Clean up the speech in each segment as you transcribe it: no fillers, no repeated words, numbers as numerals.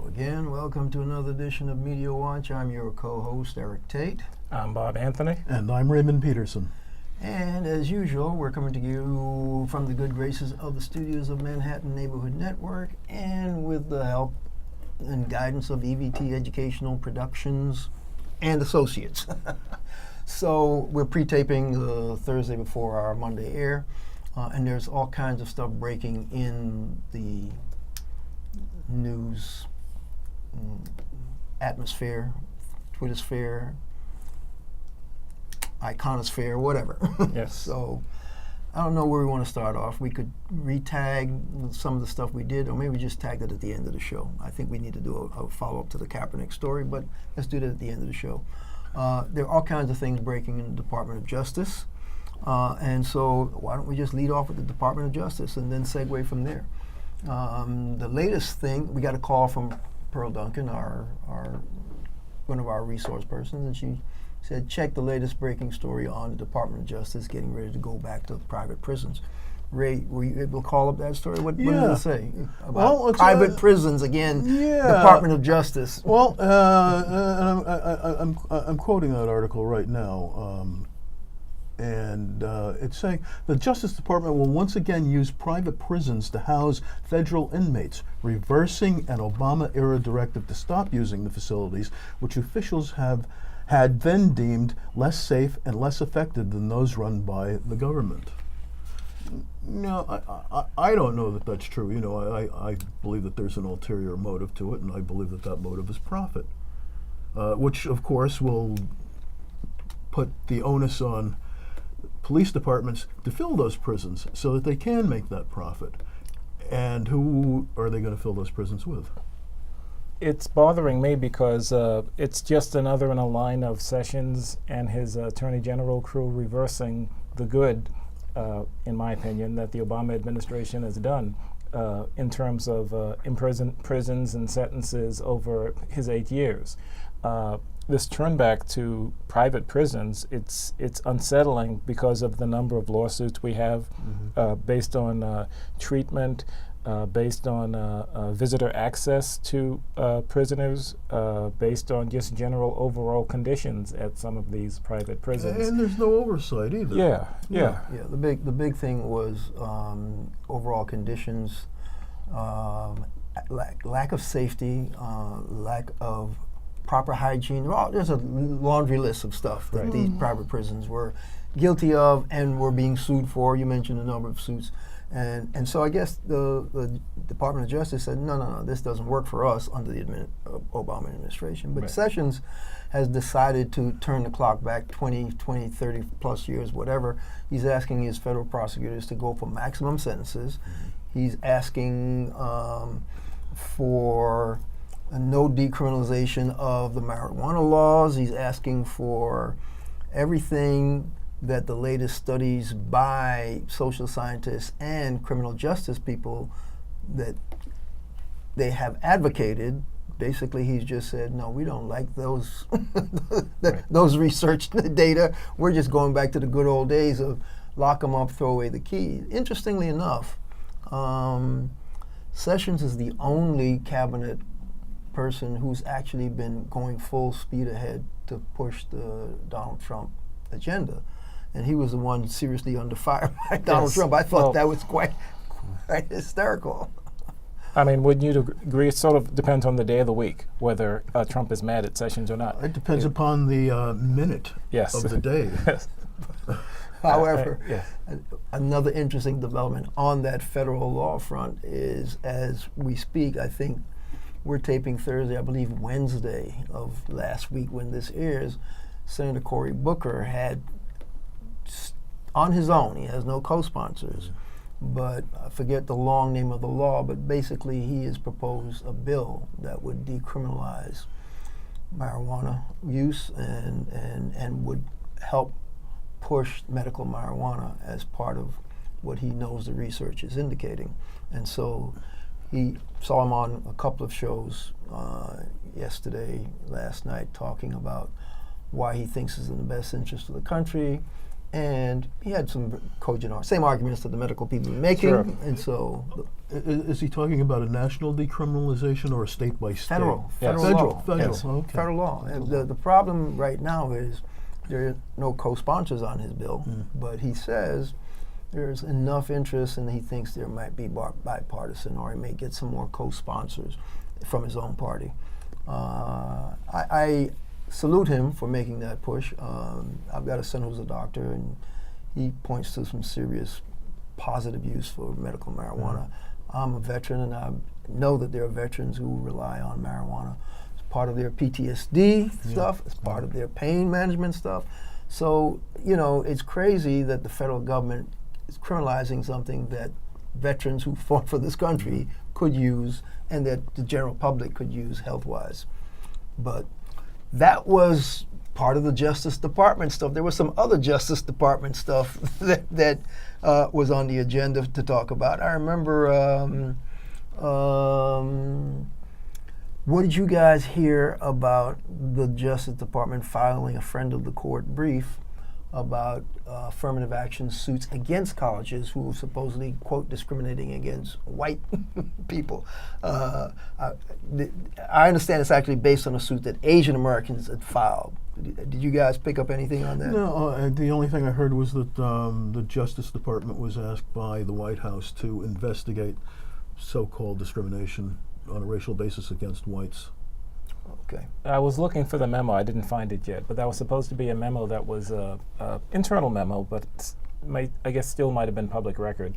again. Welcome to another edition of Media Watch. I'm your co-host, Eric Tait. I'm Bob Anthony. And I'm Raymond Peterson. And as usual, we're coming to you from the good graces of the studios of Manhattan Neighborhood Network and with the help and guidance of EVT Educational Productions and Associates. So we're pre-taping Thursday before our Monday air, and there's all kinds of stuff breaking in the news atmosphere, Twittersphere, iconosphere, whatever. Yes. So I don't know where we want to start off. We could re-tag some of the stuff we did, or maybe just tag it at the end of the show. I think we need to do a follow-up to the Kaepernick story, but let's do that at the end of the show. There are all kinds of things breaking in the Department of Justice, and so why don't we just lead off with the Department of Justice and then segue from there. The latest thing, we got a call from Pearl Duncan, our one of our resource persons, and she said, check the latest breaking story on the Department of Justice getting ready to go back to private prisons. Ray, were you able to call up that story? What did it say about private prisons again? Department of Justice. Well, I'm quoting that article right now, and it's saying the Justice Department will once again use private prisons to house federal inmates, reversing an Obama-era directive to stop using the facilities, which officials had then deemed less safe and less effective than those run by the government. No, I don't know that that's true. You know, I believe that there's an ulterior motive to it, and I believe that that motive is profit, which of course will put the onus on police departments to fill those prisons so that they can make that profit. And who are they going to fill those prisons with? It's bothering me because it's just another in a line of Sessions and his Attorney General crew reversing the good, in my opinion, that the Obama administration has done in terms of prisons and sentences over his 8 years. This turn back to private prisons, it's unsettling because of the number of lawsuits we have based on treatment, based on visitor access to prisoners, based on just general overall conditions at some of these private prisons. And there's no oversight either. Yeah. The big thing was overall conditions, lack of safety, lack of proper hygiene. There's a laundry list of stuff that these private prisons were guilty of and were being sued for. You mentioned a number of suits. And so I guess the Department of Justice said, no, this doesn't work for us under the Obama administration. But Sessions has decided to turn the clock back 20, 30 plus years, whatever. He's asking his federal prosecutors to go for maximum sentences. He's asking for no decriminalization of the marijuana laws. He's asking for everything that the latest studies by social scientists and criminal justice people that they have advocated. Basically, he's just said, no, we don't like those those research data. We're just going back to the good old days of lock them up, throw away the key. Interestingly enough, Sessions is the only cabinet person who's actually been going full speed ahead to push the Donald Trump agenda. And he was the one seriously under fire by Donald Trump. I thought that was quite hysterical. I mean, wouldn't you agree? It sort of depends on the day of the week whether Trump is mad at Sessions or not. It depends upon the minute of the day. However, another interesting development on that federal law front is, as we speak, I think we're taping Thursday, I believe Wednesday of last week when this airs, Senator Cory Booker had, on his own, he has no co-sponsors, but I forget the long name of the law, but basically he has proposed a bill that would decriminalize marijuana use and would help push medical marijuana as part of what he knows the research is indicating. And so he saw him on a couple of shows yesterday, last night, talking about why he thinks is in the best interest of the country. And he had some cogent, same arguments that the medical people were making. Sure. And so, Is he talking about a national decriminalization or a state by state? federal, Yes. federal Federal, law. federal, Yes, okay. federal law. And the problem right now is there are no co-sponsors on his bill, but he says there's enough interest and he thinks there might be bipartisan, or he may get some more co-sponsors from his own party. I salute him for making that push. I've got a son who's a doctor, and he points to some serious positive use for medical marijuana. I'm a veteran, and I know that there are veterans who rely on marijuana. It's part of their PTSD stuff. It's part of their pain management stuff. So, you know, it's crazy that the federal government is criminalizing something that veterans who fought for this country could use and that the general public could use health-wise. But that was part of the Justice Department stuff. There was some other Justice Department stuff that was on the agenda to talk about. I remember, what did you guys hear about the Justice Department filing a friend of the court brief about affirmative action suits against colleges who were supposedly, quote, discriminating against white people? I understand it's actually based on a suit that Asian Americans had filed. Did you guys pick up anything on that? No, the only thing I heard was that the Justice Department was asked by the White House to investigate so-called discrimination on a racial basis against whites. Okay. I was looking for the memo. I didn't find it yet, but that was supposed to be a memo that was an internal memo, but I guess still might have been public record.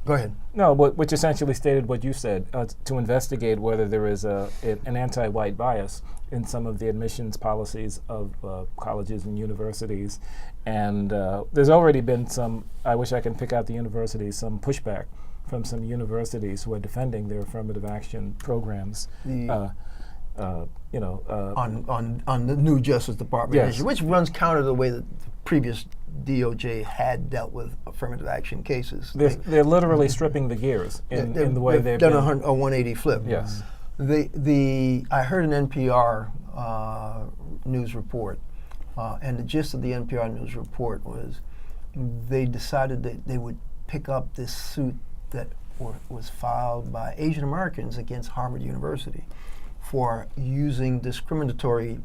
Go ahead. No, which essentially stated what you said, to investigate whether there is an anti-white bias in some of the admissions policies of colleges and universities. And there's already been some, I wish I can pick out the universities, some pushback from some universities who are defending their affirmative action programs. On the new Justice Department Yes. issue, which runs counter to the way that the previous DOJ had dealt with affirmative action cases. They're literally stripping the gears in the way they've done been. a 180 flip. Yes. I heard an NPR news report, and the gist of the NPR news report was they decided that they would pick up this suit that was filed by Asian Americans against Harvard University for using discriminatory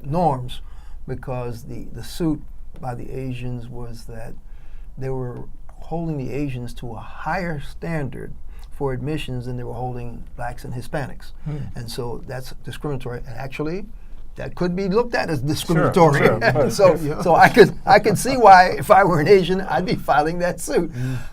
norms, because the suit by the Asians was that they were holding the Asians to a higher standard for admissions than they were holding blacks and Hispanics. And so that's discriminatory. And actually, that could be looked at as discriminatory. Sure. So I could see why, if I were an Asian, I'd be filing that suit.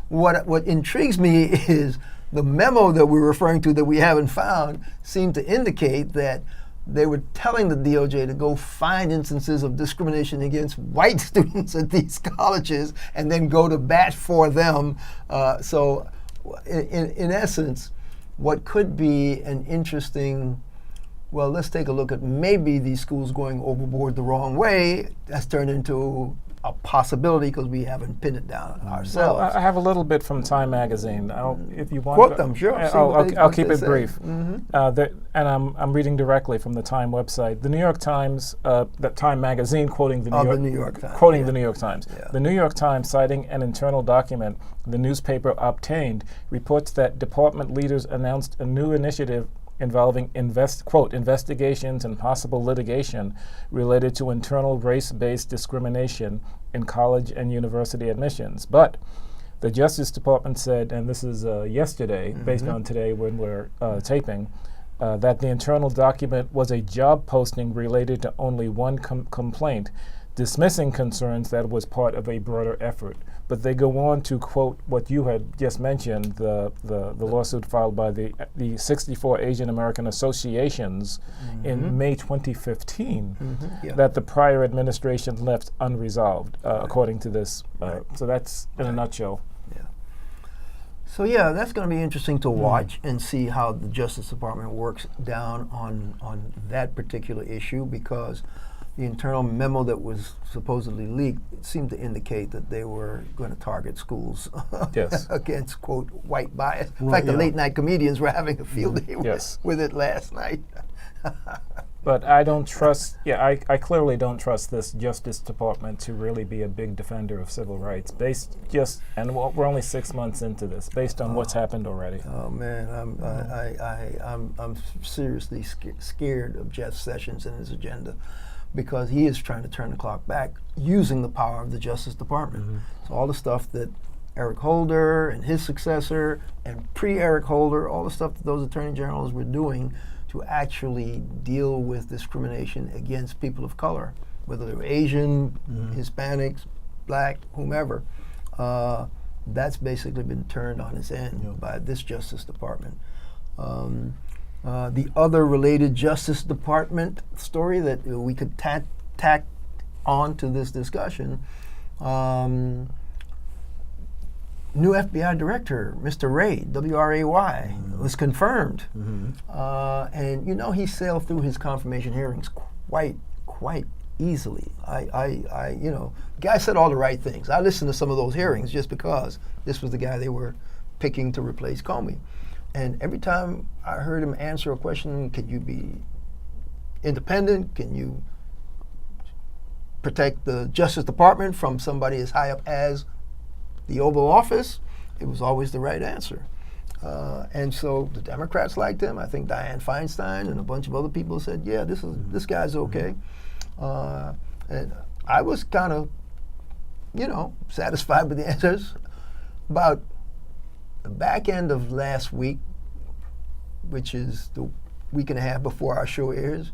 What intrigues me is the memo that we're referring to that we haven't found seemed to indicate that they were telling the DOJ to go find instances of discrimination against white students at these colleges and then go to bat for them. So in essence, what could be an interesting, well, let's take a look at maybe these schools going overboard the wrong way, that's turned into a possibility because we haven't pinned it down ourselves. Well, I have a little bit from Time Magazine. If you want, Quote them, sure. I'll keep it say. brief. And I'm reading directly from the Time website. The New York Times, the Time Magazine, quoting the New York Times. quoting the New York Times. Yeah. The New York Times, citing an internal document the newspaper obtained, reports that department leaders announced a new initiative involving investigations and possible litigation related to internal race-based discrimination in college and university admissions. But the Justice Department said, and this is yesterday, based on today when we're taping, that the internal document was a job posting related to only one complaint, dismissing concerns that was part of a broader effort. But they go on to quote what you had just mentioned, the lawsuit filed by the 64 Asian American associations in May 2015 that the prior administration left unresolved, according to this. So that's in a nutshell. So yeah, that's going to be interesting to watch and see how the Justice Department works down on that particular issue, because the internal memo that was supposedly leaked, it seemed to indicate that they were going to target schools against, quote, white bias. In fact, the late night comedians were having a field day with it last night. But I don't trust, I clearly don't trust this Justice Department to really be a big defender of civil rights, and we're only 6 months into this, based on what's happened already. Oh man, I'm seriously scared of Jeff Sessions and his agenda, because he is trying to turn the clock back using the power of the Justice Department. So all the stuff that Eric Holder and his successor and pre-Eric Holder, all the stuff that those attorney generals were doing to actually deal with discrimination against people of color, whether they were Asian, Hispanics, black, whomever. That's basically been turned on its end by this Justice Department. The other related Justice Department story that we could tack on to this discussion, new FBI director, Mr. Wray, W-R-A-Y, was confirmed. And you know, he sailed through his confirmation hearings quite easily. You know, the guy said all the right things. I listened to some of those hearings just because this was the guy they were picking to replace Comey. And every time I heard him answer a question, can you be independent? Can you protect the Justice Department from somebody as high up as the Oval Office? It was always the right answer. And so the Democrats liked him. I think Dianne Feinstein and a bunch of other people said, yeah, this guy's okay. And I was kind of, you know, satisfied with the answers. About the back end of last week, which is the week and a half before our show airs,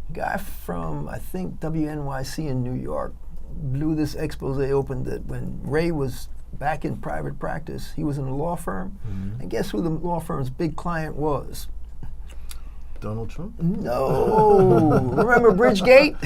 a guy from, I think, WNYC in New York blew this expose open that when Wray was back in private practice, he was in a law firm. And guess who the law firm's big client was? Donald Trump? No. Remember Bridgegate?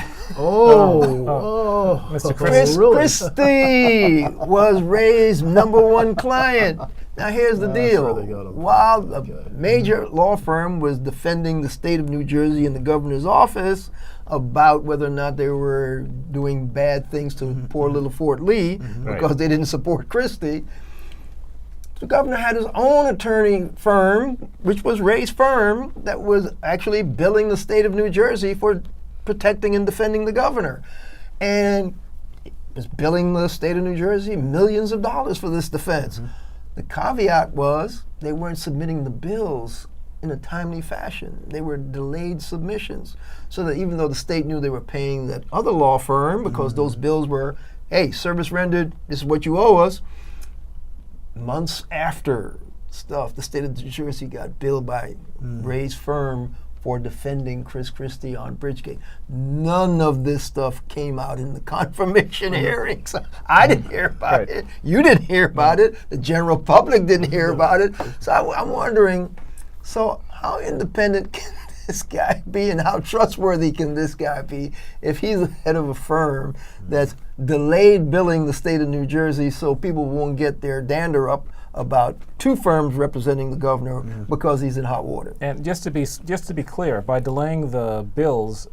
Mr. Chris Christie was Wray's #1 client. Now here's the deal. While a major law firm was defending the state of New Jersey and the governor's office about whether or not they were doing bad things to poor little Fort Lee because they didn't support Christie, the governor had his own attorney firm, which was Wray's firm, that was actually billing the state of New Jersey for protecting and defending the governor. And it was billing the state of New Jersey millions of dollars for this defense. The caveat was they weren't submitting the bills in a timely fashion. They were delayed submissions. So that even though the state knew they were paying that other law firm because those bills were, hey, service rendered, this is what you owe us, months after stuff, the state of New Jersey got billed by Wray's firm for defending Chris Christie on Bridgegate. None of this stuff came out in the confirmation hearings. I didn't hear about it. You didn't hear about it. The general public didn't hear about it. So I'm wondering, so how independent can this guy be and how trustworthy can this guy be if he's the head of a firm that's delayed billing the state of New Jersey so people won't get their dander up about two firms representing the governor because he's in hot water? And just to be clear, by delaying the bills,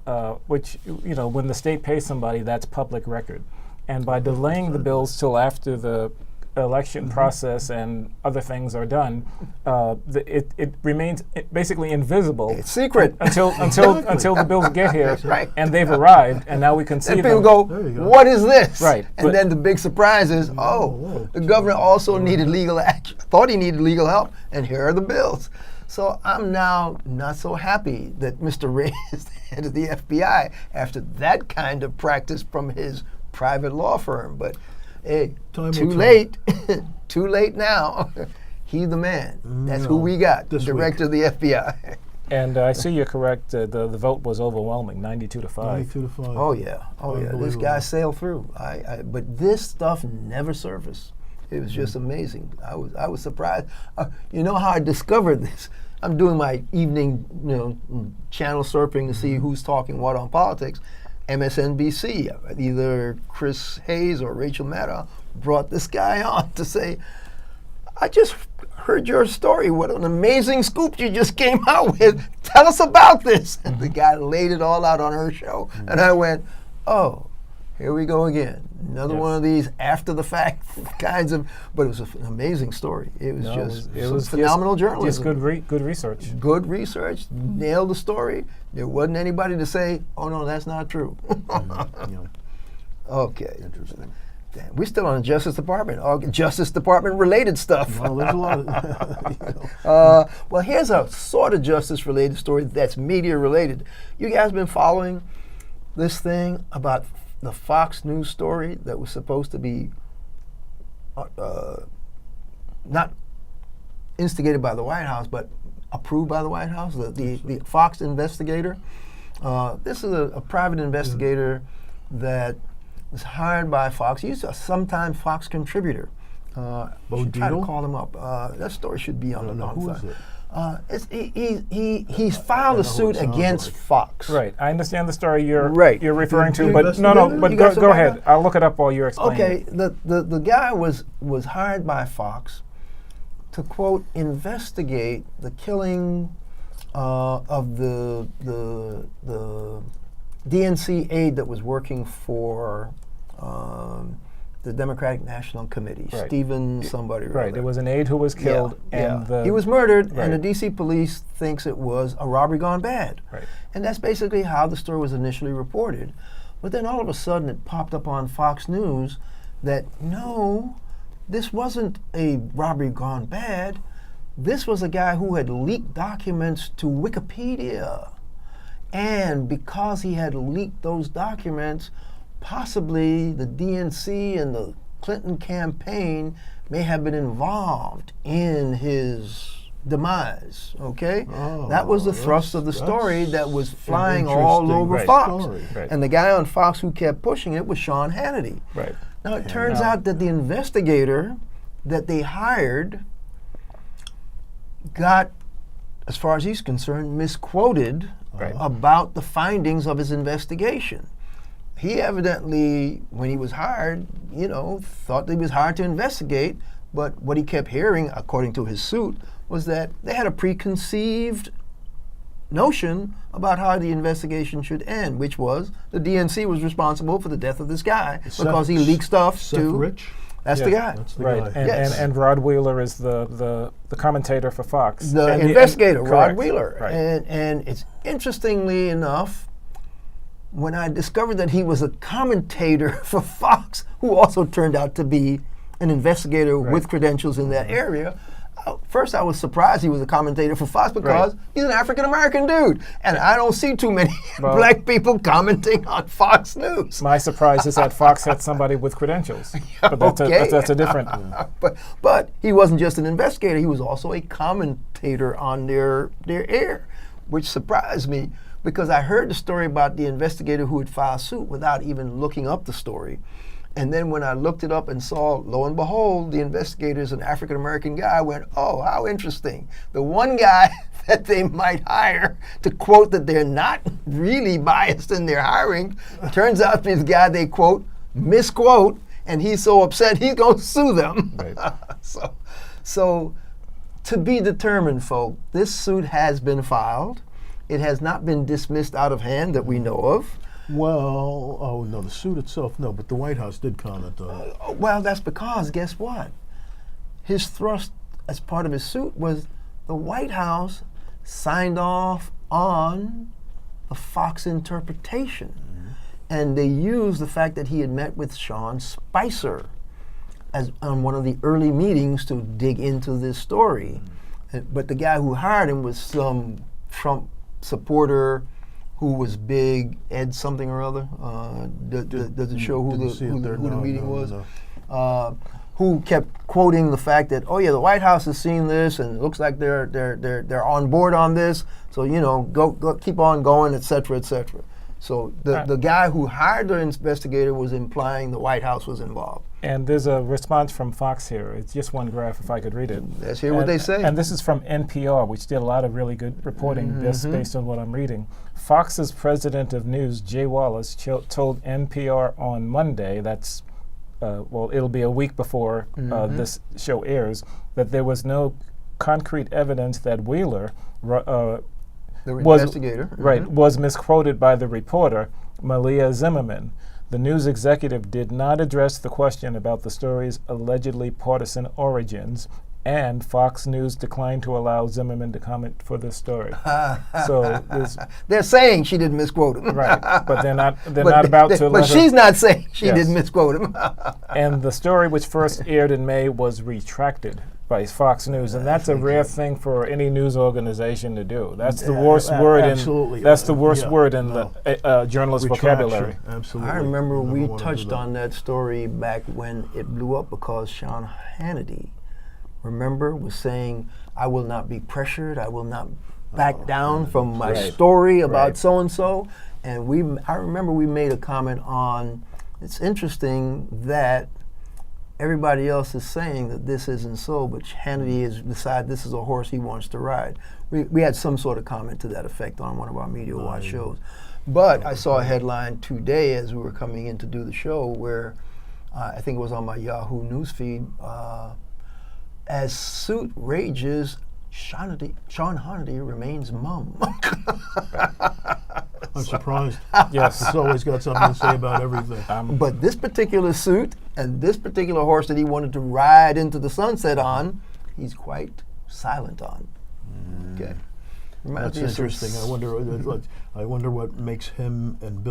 which, you know, when the state pays somebody, that's public record, and by delaying the bills till after the election process and other things are done, it remains basically invisible. It's secret until the bills get here, and they've arrived, and now we can see and them. people go, what is this? Right. And then the big surprise is, the governor also needed legal action, thought he needed legal help, and here are the bills. So I'm now not so happy that Mr. Wray is the head of the FBI after that kind of practice from his private law firm. But hey, too late. Too late now. He's the man. That's who we got, the director of the FBI. And I see you're correct. The vote was overwhelming, 92-5. 92-5. Oh yeah. This guy sailed through. But this stuff never surfaced. It was just amazing. I was surprised. You know how I discovered this? I'm doing my evening, channel surfing to see who's talking what on politics. MSNBC, either Chris Hayes or Rachel Maddow, brought this guy on to say, I just heard your story. What an amazing scoop you just came out with. Tell us about this. And the guy laid it all out on her show. And I went, oh, here we go again. Another one of these after the fact kinds of, but it was an amazing story. It was it was phenomenal just journalism. good research. Good research, nailed the story. There wasn't anybody to say, "Oh no, that's not true." Okay. Interesting. Damn, we're still on the Justice Department. All Justice Department related stuff. Well, there's a lot of. Well, here's a sort of justice related story that's media related. You guys been following this thing about the Fox News story that was supposed to be not instigated by the White House, but approved by the White House, the Fox investigator. This is a private investigator that was hired by Fox. He's a sometime Fox contributor. Should try to call him up. That story should be on the Who is it? He's filed a suit against Fox. Right. I understand the story you're Right. you're referring to, The but no. But You got some go ahead. background? I'll look it up while you're explaining. Okay, it. the guy was hired by Fox to, quote, investigate the killing of the DNC aide that was working for the Democratic National Committee, Right. Stephen somebody or Right. other. There was an aide who was killed, and he was murdered, Right. and the DC police thinks it was a robbery gone bad. Right. And that's basically how the story was initially reported. But then all of a sudden it popped up on Fox News that no, this wasn't a robbery gone bad. This was a guy who had leaked documents to Wikipedia. And because he had leaked those documents, possibly the DNC and the Clinton campaign may have been involved in his demise, okay? Oh, that was the thrust of the story that was an flying all interesting over Right. Fox. story. Right. And the guy on Fox who kept pushing it was Sean Hannity. Right. Now it turns now- out that the investigator that they hired got, as far as he's concerned, misquoted Right. about the findings of his investigation. He evidently, when he was hired, thought that he was hired to investigate, but what he kept hearing, according to his suit, was that they had a preconceived notion about how the investigation should end, which was the DNC was responsible for the death of this guy because he leaked stuff Seth to. Rich? That's the Yeah, guy. That's the Right. guy. And, Yes. and Rod Wheeler is the commentator for Fox. The And investigator, Rod correct. Wheeler. Right. And it's interestingly enough, when I discovered that he was a commentator for Fox, who also turned out to be an investigator with credentials in that area, first I was surprised he was a commentator for Fox because he's an African American dude. And I don't see too many Well- black people commenting on Fox News. My surprise is that Fox had somebody with credentials. But that's, Okay. that's a different. But he wasn't just an investigator, he was also a commentator on their air, which surprised me because I heard the story about the investigator who had filed suit without even looking up the story. And then when I looked it up and saw, lo and behold, the investigator is an African American guy, I went, oh, how interesting. The one guy that they might hire to quote that they're not really biased in their hiring turns out to be the guy they quote, misquote, and he's so upset he's going to sue them. Right. So to be determined, folk, this suit has been filed. It has not been dismissed out of hand that we know of. Well, oh no, the suit itself, no, but the White House did comment on it. Well, that's because, guess what? His thrust as part of his suit was the White House signed off on the Fox interpretation. And they used the fact that he had met with Sean Spicer as on one of the early meetings to dig into this story. But the guy who hired him was some Trump supporter who was big, Ed something or other. Does it show who Didn't the see it there. No, meeting no, was? no. Who kept quoting the fact that, oh yeah, the White House has seen this and it looks like they're on board on this. So go keep on going, et cetera, et cetera. So the guy who hired the investigator was implying the White House was involved. And there's a response from Fox here. It's just one graph, if I could read it. Let's hear what they say. And this is from NPR, which did a lot of really good reporting just based on what I'm reading. Fox's president of news, Jay Wallace, told NPR on Monday, that's, it'll be a week before this show airs, that there was no concrete evidence that Wheeler The investigator. was misquoted by the reporter, Malia Zimmerman. The news executive did not address the question about the story's allegedly partisan origins, and Fox News declined to allow Zimmerman to comment for this story. So they're saying she didn't misquote him. right, but they're not about to. But she's not saying she Yes. didn't misquote him. And the story, which first aired in May, was retracted by Fox News, and that's a rare thing for any news organization to do. That's the worst word absolutely. in. That's the worst Yeah, word in no. the journalist Retraction, vocabulary. Absolutely. I remember You never we wanna do touched that. on that story back when it blew up because Sean Hannity, remember, was saying, I will not be pressured, I will not back down from my Right. story about Right. so-and-so. And I remember we made a comment on, it's interesting that everybody else is saying that this isn't so, but Hannity has decided this is a horse he wants to ride. We had some sort of comment to that effect on one of our Media Watch shows. But I saw a headline today as we were coming in to do the show where I think it was on my Yahoo newsfeed, as suit rages, Sean Hannity remains mum. I'm surprised. Yes. He's always got something to say about everything. But this particular suit and this particular horse that he wanted to ride into the sunset on, he's quite silent on. Okay. Reminds That's me of some interesting. I wonder what makes him and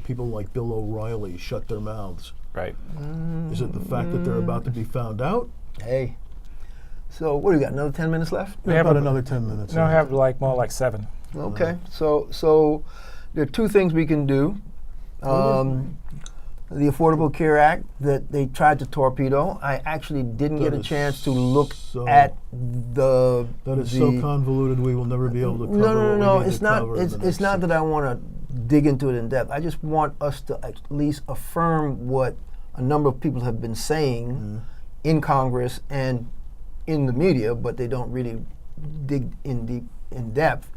people like Bill O'Reilly shut their mouths. Right. Is it the fact that they're about to be found out? Hey. So what do we got? Another 10 minutes left? We have about another 10 minutes. No, have more like 7. Okay. So there are two things we can do. The Affordable Care Act that they tried to torpedo. I actually didn't get a chance to look at the. That is so convoluted. We will never be able to cover. No. What we need It's to not. cover in the It's next not that I want to dig into it in depth. I just want us to at least affirm what a number of people have been saying in Congress and in the media, but they don't really dig in depth.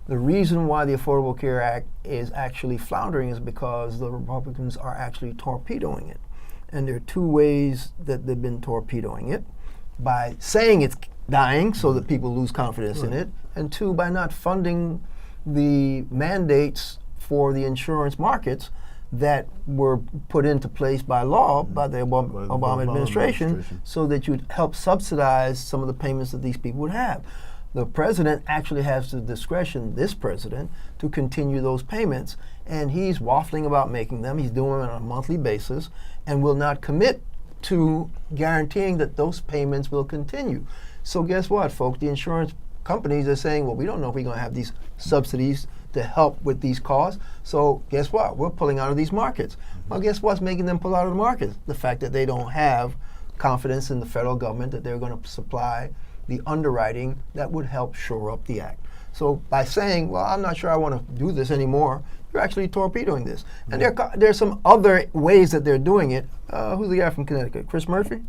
The reason why the Affordable Care Act is actually floundering is because the Republicans are actually torpedoing it. And there are two ways that they've been torpedoing it. By saying it's dying so that people lose confidence in it, and two, by not funding the mandates for the insurance markets that were put into place by law by the Obama administration so that you'd help subsidize some of the payments that these people would have. The president actually has the discretion, this president, to continue those payments, and he's waffling about making them. He's doing them on a monthly basis and will not commit to guaranteeing that those payments will continue. So guess what, folks? The insurance companies are saying, well, we don't know if we're going to have these subsidies to help with these costs. So guess what? We're pulling out of these markets. Well, guess what's making them pull out of the markets? The fact that they don't have confidence in the federal government that they're going to supply the underwriting that would help shore up the act. So by saying, well, I'm not sure I want to do this anymore, you're actually torpedoing this. And there's some other ways that they're doing it. Who's the guy from Connecticut? Chris Murphy?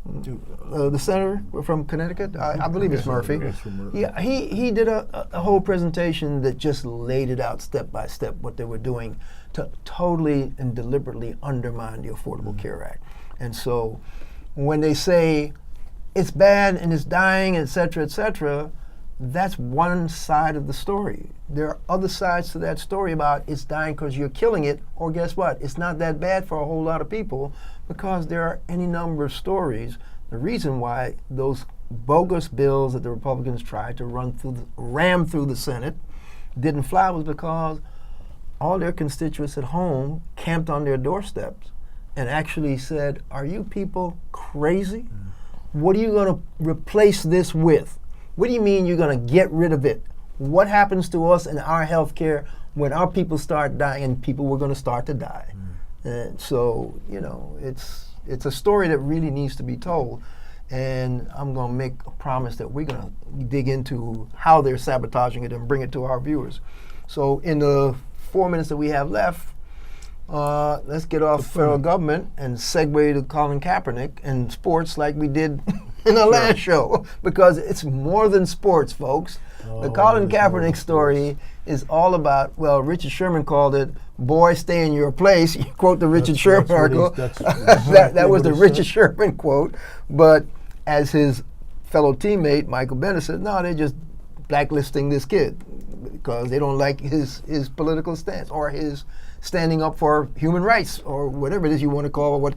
The senator from Connecticut? I believe it's Murphy. Yeah, he did a whole presentation that just laid it out step by step what they were doing to totally and deliberately undermine the Affordable Care Act. And so when they say it's bad and it's dying, et cetera, that's one side of the story. There are other sides to that story about it's dying because you're killing it, or guess what? It's not that bad for a whole lot of people because there are any number of stories. The reason why those bogus bills that the Republicans tried to ram through the Senate didn't fly was because all their constituents at home camped on their doorsteps and actually said, are you people crazy? What are you going to replace this with? What do you mean you're going to get rid of it? What happens to us in our health care when our people start dying and people were going to start to die? And so, it's a story that really needs to be told. And I'm going to make a promise that we're going to dig into how they're sabotaging it and bring it to our viewers. So in the 4 minutes that we have left, let's get off federal government and segue to Colin Kaepernick and sports like we did in our last show, because it's more than sports, folks. The Colin Kaepernick story is all about, well, Richard Sherman called it, boy, stay in your place. You quote the Richard Sherman article. That was the Richard Sherman quote. But as his fellow teammate, Michael Bennett, said, no, they're just blacklisting this kid because they don't like his political stance or his standing up for human rights or whatever it is you want to call it,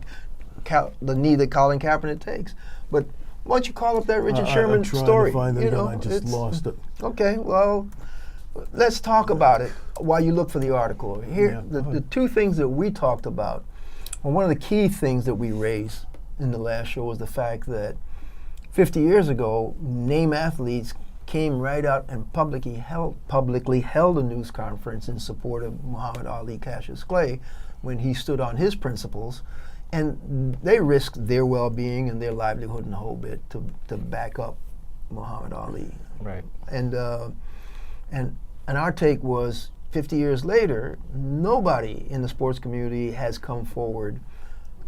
the knee that Colin Kaepernick takes. But why don't you call up that Richard Sherman I'm trying story? to find it you again. know, I just lost it. Okay, well, let's talk about it while you look for the article. Here, the two things that we talked about, well, one of the key things that we raised in the last show was the fact that 50 years ago, name athletes came right out and publicly held a news conference in support of Muhammad Ali Cassius Clay when he stood on his principles, and they risked their well-being and their livelihood and the whole bit to back up Muhammad Ali. Right. And our take was 50 years later, nobody in the sports community has come forward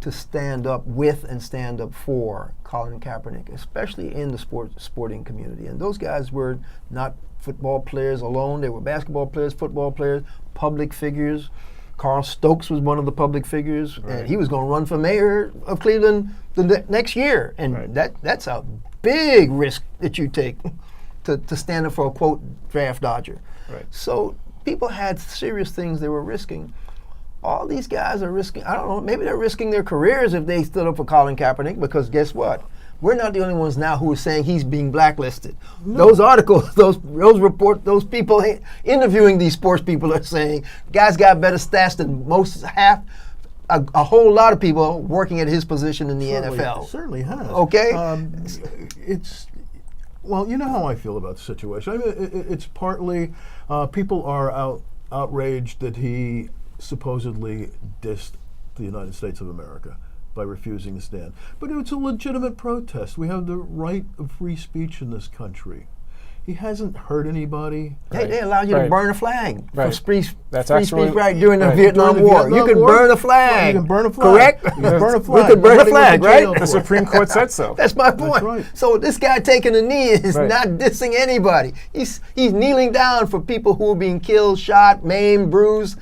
to stand up with and stand up for Colin Kaepernick, especially in the sporting community. And those guys were not football players alone. They were basketball players, football players, public figures. Carl Stokes was one of the public figures, and he was going to run for mayor of Cleveland the next year. And that's a big risk that you take to stand up for a, quote, draft dodger. Right. So people had serious things they were risking. All these guys are risking, I don't know, maybe they're risking their careers if they stood up for Colin Kaepernick, because guess what? We're not the only ones now who are saying he's being blacklisted. No. Those articles, those reports, those people interviewing these sports people are saying, guy's got better stats than a whole lot of people working at his position in the NFL. It certainly has. Okay? Well, you know how I feel about the situation. I mean, it's partly people are outraged that he supposedly dissed the United States of America by refusing to stand. But it's a legitimate protest. We have the right of free speech in this country. He hasn't hurt anybody. They allowed you to burn a flag for free speech during the Vietnam War. You could burn a flag. You can burn a flag. Correct? You can burn a flag. We could burn a flag, right? The Supreme Court said so. That's my point. That's right. So this guy taking a knee is not dissing anybody. He's kneeling down for people who are being killed, shot, maimed, bruised,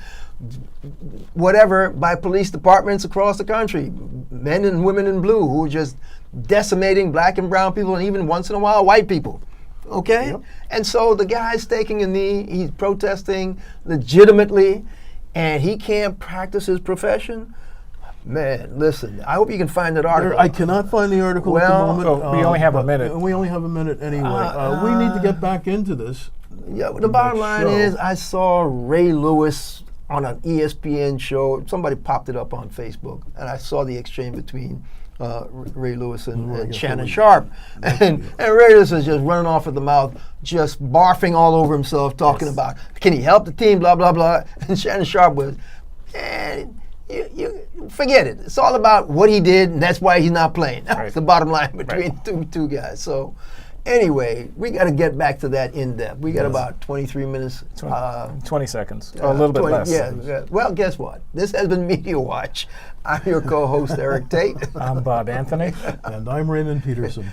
whatever, by police departments across the country. Men and women in blue who are just decimating black and brown people, and even once in a while white people. Okay? Yep. And so the guy's taking a knee, he's protesting legitimately, and he can't practice his profession. Man, listen, I hope you can find that article. I cannot find the article at the moment. We only have a minute. We only have a minute anyway. We need to get back into this. Yeah, the bottom line is I saw Ray Lewis on an ESPN show. Somebody popped it up on Facebook, and I saw the exchange between Ray Lewis and Shannon Sharp. And Ray Lewis is just running off at the mouth, just barfing all over himself, talking about, can he help the team, blah, blah, blah. And Shannon Sharp was, man, you forget it. It's all about what he did, and that's why he's not playing. That's the bottom line between two guys. So anyway, we got to get back to that in depth. We got about 23 minutes. 20 seconds, or a little bit less. Yeah. Well, guess what? This has been Media Watch. I'm your co-host, Eric Tait. I'm Bob Anthony. And I'm Raymond Peterson.